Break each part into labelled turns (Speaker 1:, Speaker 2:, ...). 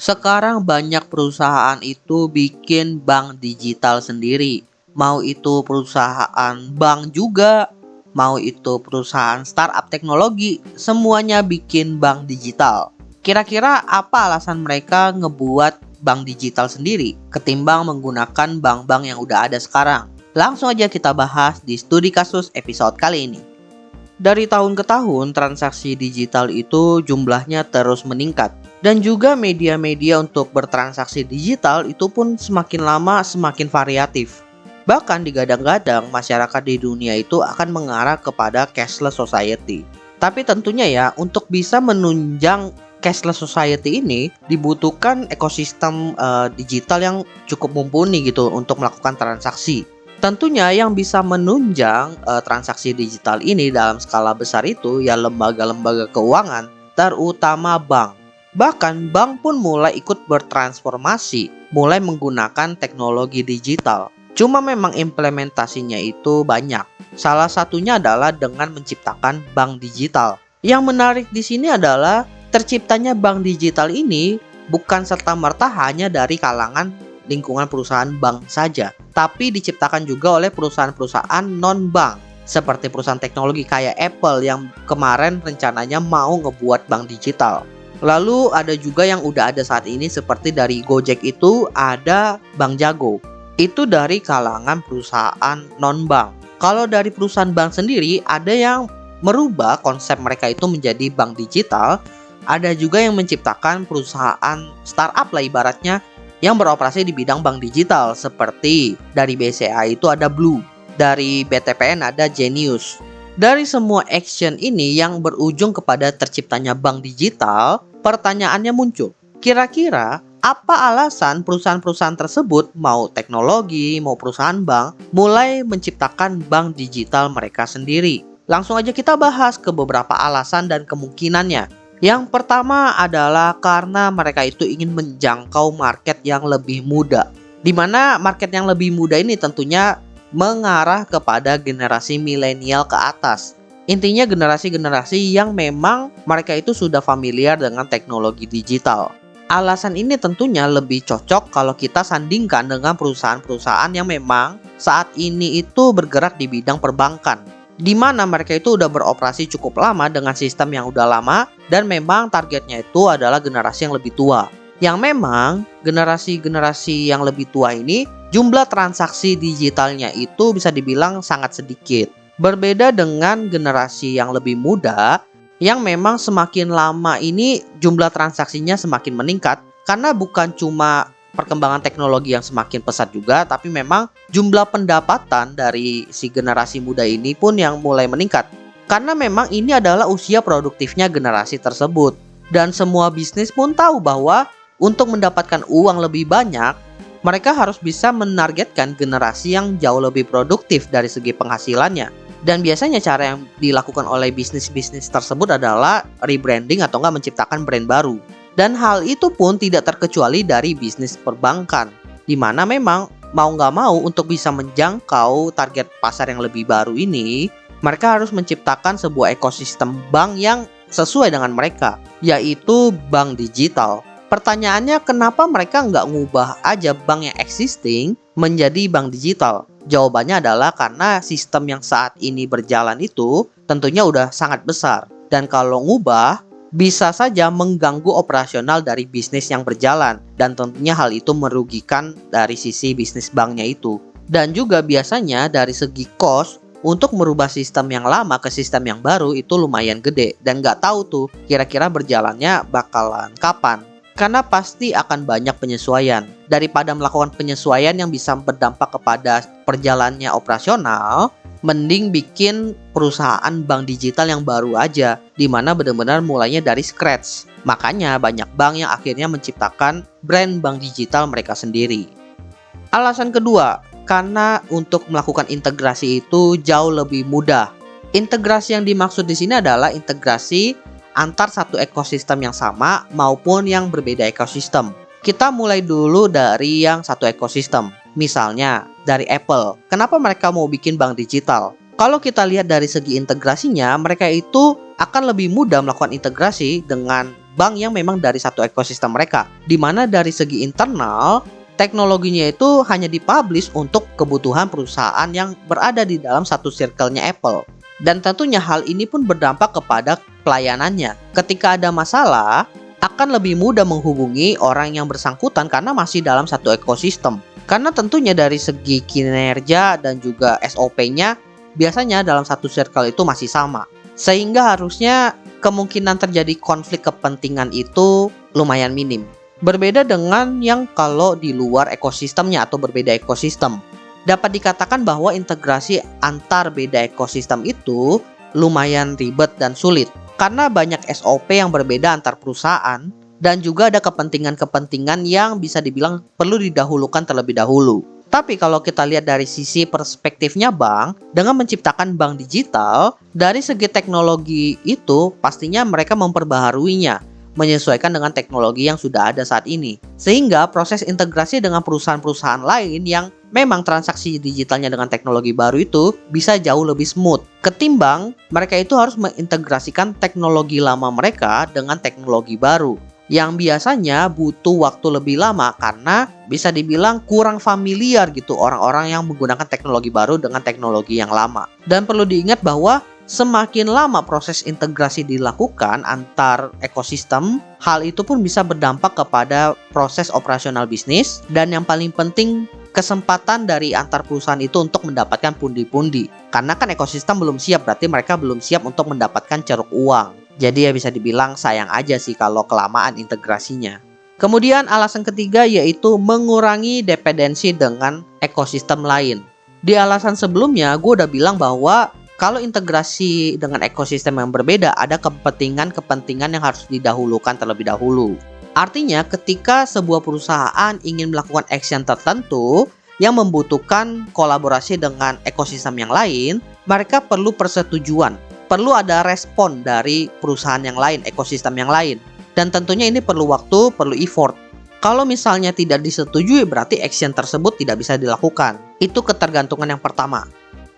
Speaker 1: Sekarang banyak perusahaan itu bikin bank digital sendiri. Mau itu perusahaan bank juga, mau itu perusahaan startup teknologi, semuanya bikin bank digital. Kira-kira apa alasan mereka ngebuat bank digital sendiri ketimbang menggunakan bank-bank yang udah ada sekarang? Langsung aja kita bahas di studi kasus episode kali ini. Dari tahun ke tahun, transaksi digital itu jumlahnya terus meningkat. Dan juga media-media untuk bertransaksi digital itu pun semakin lama semakin variatif. Bahkan digadang-gadang masyarakat di dunia itu akan mengarah kepada cashless society. Tapi tentunya ya, untuk bisa menunjang cashless society ini dibutuhkan ekosistem digital yang cukup mumpuni gitu untuk melakukan transaksi. Tentunya yang bisa menunjang transaksi digital ini dalam skala besar itu ya lembaga-lembaga keuangan, terutama bank. Bahkan bank pun mulai ikut bertransformasi, mulai menggunakan teknologi digital. Cuma memang implementasinya itu banyak. Salah satunya adalah dengan menciptakan bank digital. Yang menarik di sini adalah terciptanya bank digital ini bukan serta-merta hanya dari kalangan lingkungan perusahaan bank saja, tapi diciptakan juga oleh perusahaan-perusahaan non-bank seperti perusahaan teknologi kayak Apple yang kemarin rencananya mau ngebuat bank digital. Lalu ada juga yang udah ada saat ini seperti dari Gojek itu ada Bank Jago. Itu dari kalangan perusahaan non-bank. Kalau dari perusahaan bank sendiri ada yang merubah konsep mereka itu menjadi bank digital. Ada juga yang menciptakan perusahaan startup lah ibaratnya yang beroperasi di bidang bank digital seperti dari BCA itu ada Blue, dari BTPN ada Genius. Dari semua action ini yang berujung kepada terciptanya bank digital, pertanyaannya muncul. Kira-kira apa alasan perusahaan-perusahaan tersebut, mau teknologi, mau perusahaan bank, mulai menciptakan bank digital mereka sendiri? Langsung aja kita bahas ke beberapa alasan dan kemungkinannya. Yang pertama adalah karena mereka itu ingin menjangkau market yang lebih muda. Di mana market yang lebih muda ini tentunya mengarah kepada generasi milenial ke atas. Intinya generasi-generasi yang memang mereka itu sudah familiar dengan teknologi digital. Alasan ini tentunya lebih cocok kalau kita sandingkan dengan perusahaan-perusahaan yang memang saat ini itu bergerak di bidang perbankan, di mana mereka itu udah beroperasi cukup lama dengan sistem yang udah lama dan memang targetnya itu adalah generasi yang lebih tua. Yang memang generasi-generasi yang lebih tua ini jumlah transaksi digitalnya itu bisa dibilang sangat sedikit. Berbeda dengan generasi yang lebih muda yang memang semakin lama ini jumlah transaksinya semakin meningkat karena bukan cuma perkembangan teknologi yang semakin pesat juga, tapi memang jumlah pendapatan dari si generasi muda ini pun yang mulai meningkat. Karena memang ini adalah usia produktifnya generasi tersebut. Dan semua bisnis pun tahu bahwa untuk mendapatkan uang lebih banyak, mereka harus bisa menargetkan generasi yang jauh lebih produktif dari segi penghasilannya. Dan biasanya cara yang dilakukan oleh bisnis-bisnis tersebut adalah rebranding atau enggak menciptakan brand baru. Dan hal itu pun tidak terkecuali dari bisnis perbankan, di mana memang mau nggak mau untuk bisa menjangkau target pasar yang lebih baru ini, mereka harus menciptakan sebuah ekosistem bank yang sesuai dengan mereka, yaitu bank digital. Pertanyaannya, kenapa mereka nggak ngubah aja bank yang existing menjadi bank digital? Jawabannya adalah karena sistem yang saat ini berjalan itu tentunya udah sangat besar. Dan kalau ngubah, bisa saja mengganggu operasional dari bisnis yang berjalan, dan tentunya hal itu merugikan dari sisi bisnis banknya itu. Dan juga biasanya dari segi cost untuk merubah sistem yang lama ke sistem yang baru itu lumayan gede, dan nggak tahu tuh kira-kira berjalannya bakalan kapan. Karena pasti akan banyak penyesuaian. Daripada melakukan penyesuaian yang bisa berdampak kepada perjalannya operasional, mending bikin perusahaan bank digital yang baru aja, di mana benar-benar mulainya dari scratch. Makanya banyak bank yang akhirnya menciptakan brand bank digital mereka sendiri. Alasan kedua, karena untuk melakukan integrasi itu jauh lebih mudah. Integrasi yang dimaksud di sini adalah integrasi antar satu ekosistem yang sama maupun yang berbeda ekosistem. Kita mulai dulu dari yang satu ekosistem. Misalnya dari Apple. Kenapa mereka mau bikin bank digital? Kalau kita lihat dari segi integrasinya, mereka itu akan lebih mudah melakukan integrasi dengan bank yang memang dari satu ekosistem mereka, di mana dari segi internal teknologinya itu hanya dipublish untuk kebutuhan perusahaan yang berada di dalam satu circle-nya Apple. Dan tentunya hal ini pun berdampak kepada pelayanannya. Ketika ada masalah, akan lebih mudah menghubungi orang yang bersangkutan karena masih dalam satu ekosistem. Karena tentunya dari segi kinerja dan juga SOP-nya biasanya dalam satu circle itu masih sama. Sehingga harusnya kemungkinan terjadi konflik kepentingan itu lumayan minim. Berbeda dengan yang kalau di luar ekosistemnya atau berbeda ekosistem. Dapat dikatakan bahwa integrasi antar beda ekosistem itu lumayan ribet dan sulit. Karena banyak SOP yang berbeda antar perusahaan dan juga ada kepentingan-kepentingan yang bisa dibilang perlu didahulukan terlebih dahulu. Tapi kalau kita lihat dari sisi perspektifnya bank, dengan menciptakan bank digital, dari segi teknologi itu pastinya mereka memperbaharuinya, menyesuaikan dengan teknologi yang sudah ada saat ini. Sehingga proses integrasi dengan perusahaan-perusahaan lain yang memang transaksi digitalnya dengan teknologi baru itu bisa jauh lebih smooth. Ketimbang mereka itu harus mengintegrasikan teknologi lama mereka dengan teknologi baru, yang biasanya butuh waktu lebih lama karena bisa dibilang kurang familiar gitu orang-orang yang menggunakan teknologi baru dengan teknologi yang lama. Dan perlu diingat bahwa semakin lama proses integrasi dilakukan antar ekosistem, hal itu pun bisa berdampak kepada proses operasional bisnis dan yang paling penting kesempatan dari antar perusahaan itu untuk mendapatkan pundi-pundi. Karena kan ekosistem belum siap, berarti mereka belum siap untuk mendapatkan ceruk uang. Jadi ya bisa dibilang sayang aja sih kalau kelamaan integrasinya. Kemudian alasan ketiga yaitu mengurangi dependensi dengan ekosistem lain. Di alasan sebelumnya gue udah bilang bahwa kalau integrasi dengan ekosistem yang berbeda, ada kepentingan-kepentingan yang harus didahulukan terlebih dahulu. Artinya ketika sebuah perusahaan ingin melakukan action tertentu yang membutuhkan kolaborasi dengan ekosistem yang lain, mereka perlu persetujuan. Perlu ada respon dari perusahaan yang lain, ekosistem yang lain. Dan tentunya ini perlu waktu, perlu effort. Kalau misalnya tidak disetujui, berarti action tersebut tidak bisa dilakukan. Itu ketergantungan yang pertama.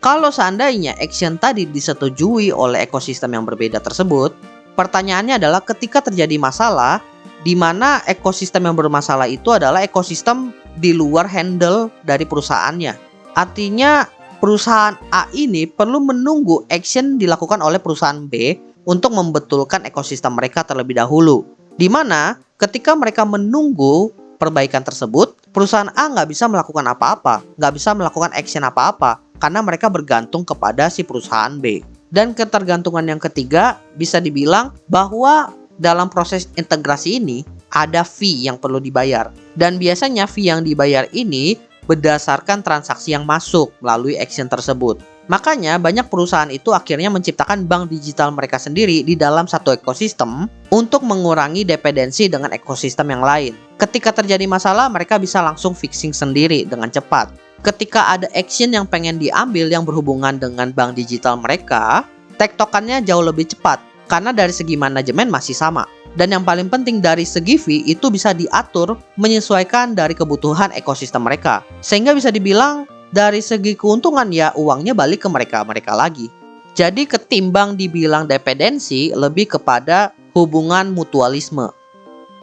Speaker 1: Kalau seandainya action tadi disetujui oleh ekosistem yang berbeda tersebut, pertanyaannya adalah ketika terjadi masalah, di mana ekosistem yang bermasalah itu adalah ekosistem di luar handle dari perusahaannya. Artinya perusahaan A ini perlu menunggu action dilakukan oleh perusahaan B untuk membetulkan ekosistem mereka terlebih dahulu. Di mana ketika mereka menunggu perbaikan tersebut, perusahaan A nggak bisa melakukan apa-apa, nggak bisa melakukan action apa-apa, karena mereka bergantung kepada si perusahaan B. Dan ketergantungan yang ketiga bisa dibilang bahwa dalam proses integrasi ini ada fee yang perlu dibayar. Dan biasanya fee yang dibayar ini berdasarkan transaksi yang masuk melalui action tersebut. Makanya banyak perusahaan itu akhirnya menciptakan bank digital mereka sendiri di dalam satu ekosistem untuk mengurangi dependensi dengan ekosistem yang lain. Ketika terjadi masalah, mereka bisa langsung fixing sendiri dengan cepat. Ketika ada action yang pengen diambil yang berhubungan dengan bank digital mereka, tektokannya jauh lebih cepat karena dari segi manajemen masih sama. Dan yang paling penting dari segi fee itu bisa diatur menyesuaikan dari kebutuhan ekosistem mereka. Sehingga bisa dibilang dari segi keuntungan ya uangnya balik ke mereka lagi. Jadi ketimbang dibilang dependensi, lebih kepada hubungan mutualisme.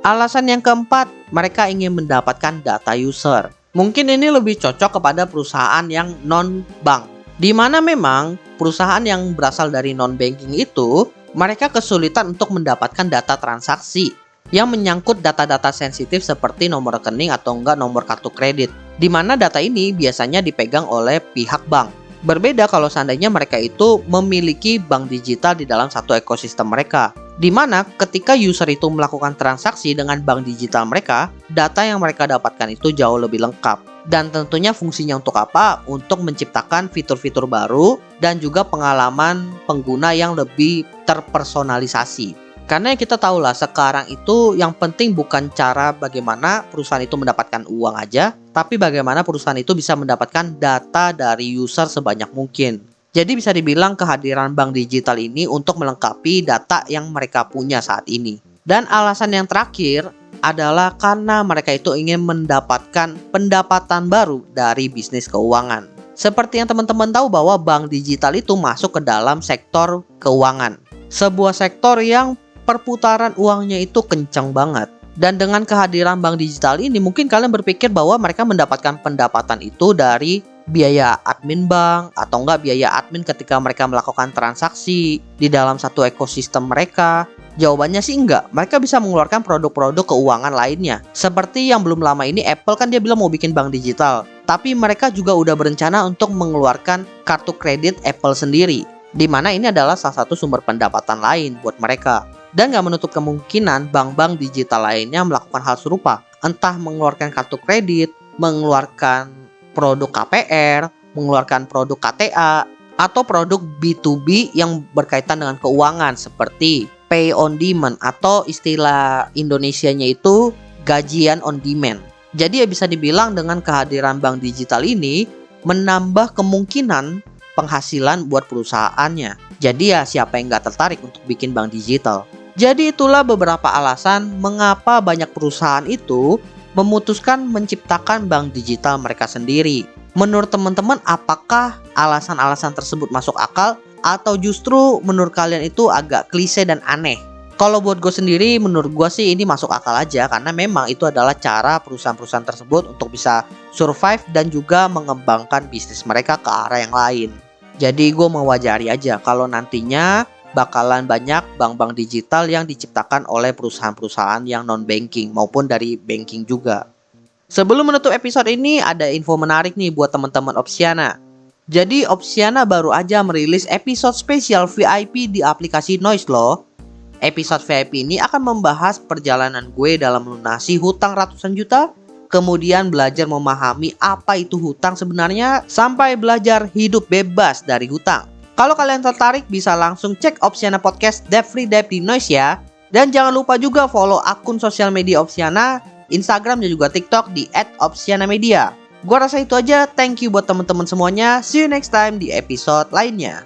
Speaker 1: Alasan yang keempat, mereka ingin mendapatkan data user. Mungkin ini lebih cocok kepada perusahaan yang non-bank, di mana memang perusahaan yang berasal dari non-banking itu mereka kesulitan untuk mendapatkan data transaksi yang menyangkut data-data sensitif seperti nomor rekening atau enggak nomor kartu kredit, di mana data ini biasanya dipegang oleh pihak bank. Berbeda kalau seandainya mereka itu memiliki bank digital di dalam satu ekosistem mereka, di mana ketika user itu melakukan transaksi dengan bank digital mereka, data yang mereka dapatkan itu jauh lebih lengkap. Dan tentunya fungsinya untuk apa? Untuk menciptakan fitur-fitur baru dan juga pengalaman pengguna yang lebih terpersonalisasi. Karena yang kita tahu lah sekarang itu yang penting bukan cara bagaimana perusahaan itu mendapatkan uang aja, tapi bagaimana perusahaan itu bisa mendapatkan data dari user sebanyak mungkin. Jadi bisa dibilang kehadiran bank digital ini untuk melengkapi data yang mereka punya saat ini. Dan alasan yang terakhir adalah karena mereka itu ingin mendapatkan pendapatan baru dari bisnis keuangan. Seperti yang teman-teman tahu bahwa bank digital itu masuk ke dalam sektor keuangan. Sebuah sektor yang perputaran uangnya itu kencang banget. Dan dengan kehadiran bank digital ini mungkin kalian berpikir bahwa mereka mendapatkan pendapatan itu dari biaya admin bank atau enggak biaya admin ketika mereka melakukan transaksi di dalam satu ekosistem mereka. Jawabannya sih enggak, mereka bisa mengeluarkan produk-produk keuangan lainnya. Seperti yang belum lama ini Apple kan dia bilang mau bikin bank digital. Tapi mereka juga udah berencana untuk mengeluarkan kartu kredit Apple sendiri. Di mana ini adalah salah satu sumber pendapatan lain buat mereka. Dan gak menutup kemungkinan bank-bank digital lainnya melakukan hal serupa. Entah mengeluarkan kartu kredit, mengeluarkan produk KPR, mengeluarkan produk KTA, atau produk B2B yang berkaitan dengan keuangan seperti pay on demand atau istilah Indonesianya itu gajian on demand. Jadi ya bisa dibilang dengan kehadiran bank digital ini menambah kemungkinan penghasilan buat perusahaannya. Jadi ya siapa yang gak tertarik untuk bikin bank digital. Jadi itulah beberapa alasan mengapa banyak perusahaan itu memutuskan menciptakan bank digital mereka sendiri. Menurut teman-teman, apakah alasan-alasan tersebut masuk akal atau justru menurut kalian itu agak klise dan aneh? Kalau buat gue sendiri, menurut gue sih ini masuk akal aja karena memang itu adalah cara perusahaan-perusahaan tersebut untuk bisa survive dan juga mengembangkan bisnis mereka ke arah yang lain. Jadi gue mewajari aja kalau nantinya bakalan banyak bank-bank digital yang diciptakan oleh perusahaan-perusahaan yang non-banking maupun dari banking juga. Sebelum menutup episode ini, ada info menarik nih buat teman-teman Opsiana. Jadi Opsiana baru aja merilis episode spesial VIP di aplikasi Noise loh. Episode VIP ini akan membahas perjalanan gue dalam melunasi hutang ratusan juta, kemudian belajar memahami apa itu hutang sebenarnya, sampai belajar hidup bebas dari hutang. Kalau kalian tertarik bisa langsung cek Opsiana Podcast Debt Free Debt di Noise ya. Dan jangan lupa juga follow akun sosial media Opsiana, Instagram dan juga TikTok di @opsianamedia. Gua rasa itu aja. Thank you buat teman-teman semuanya. See you next time di episode lainnya.